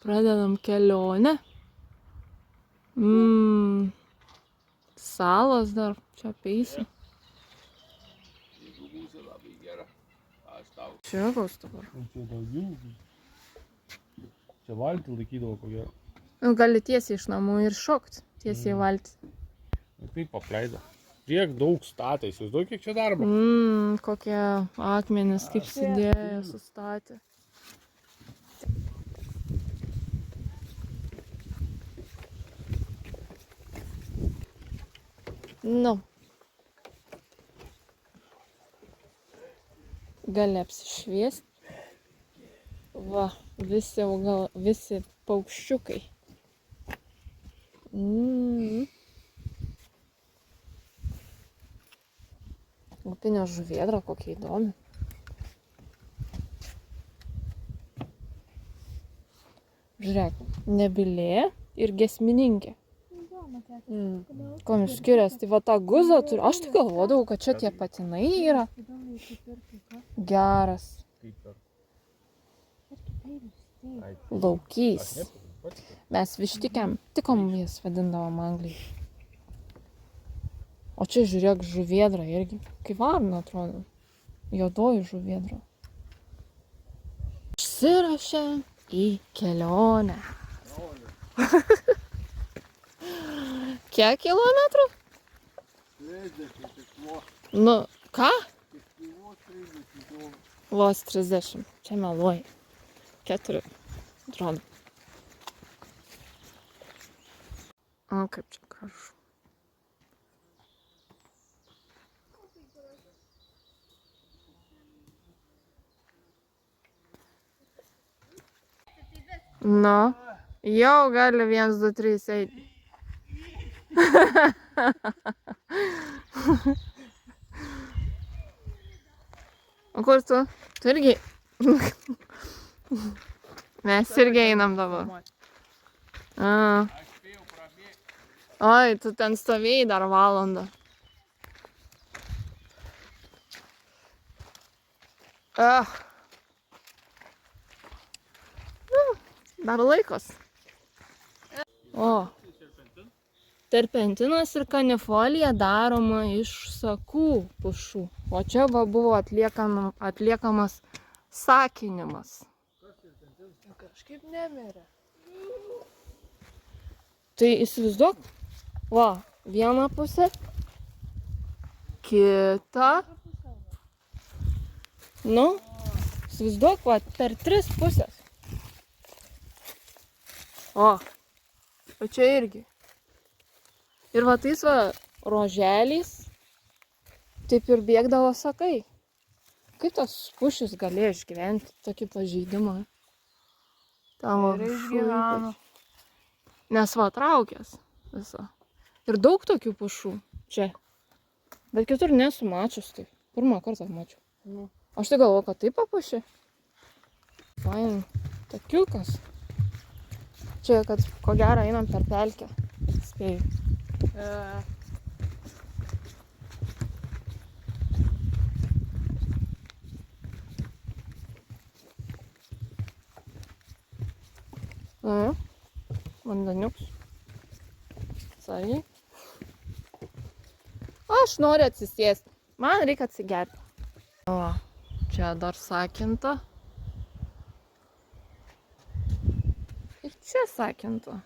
pradedam kelionę. Salos dar čia apeisiu. Čia koks dabar. Čia daugiau. Čia valtį laikydavo ko gero. Gali tiesiai iš namų ir šokti, tiesiai į valtį. Taip apleido. Tiek daug statė, įsivaizduoju, kiek čia darbo. Kokie akmenys, kaip sudėjo, sustatė. Nu. Gali apsišviesti. Va, visi paukščiukai. Upinė žuvėdra, kokia įdomi. Žiūrėk, nebylė ir giesmininkė. Kuom skiriasi? Tai va tą guzą turi. Aš tik galvodavau, kad čia tie patinai yra. Geras. Laukys. Mes vištikiam, tikom jas vadindavom Anglijai. O čia žiūrėk žuvėdra irgi. Kaip varna atrodo. Juodoji žuvėdra. Išsirašė į kelionę. Kiek kilometrų? 30. Nu, ką? Vos 30. Čia meluoji. 4. Atrodo. O, kaip čia gražu. Nu, jau gali 1, 2, 3 eiti. O kur tu? Tu irgi? Mes irgi einam dabar. Oi, tu ten stovėjai dar valandą. Dar laikos. O, terpentinas ir kanifolija daroma iš sakų pušų. O čia va buvo atliekamas sakinimas. Kažkaip nemirė. Tai įsivaizduok, va, vieną pusę, kitą. Nu, įsivaizduok, va, per 3 pusės. O čia irgi. Ir va tais va roželiais taip ir bėgdavo sakai. Kaip tos pušys galėjo išgyventi tokį pažeidimą? Tavo išgyveno. Nes va traukės visą. Ir daug tokių pušų čia. Bet kitur nesu mačius taip. Pirmą kartą mačiau. Aš tai galvoju, kad taip papušė. Fain. Takiukas. Čia, kad ko gero einam per pelkę. Spėju. Vandaniuks. Sargiai. Aš noriu atsisėsti. Man reikia atsigerti. O, čia dar sakinta. Ir čia sakinta.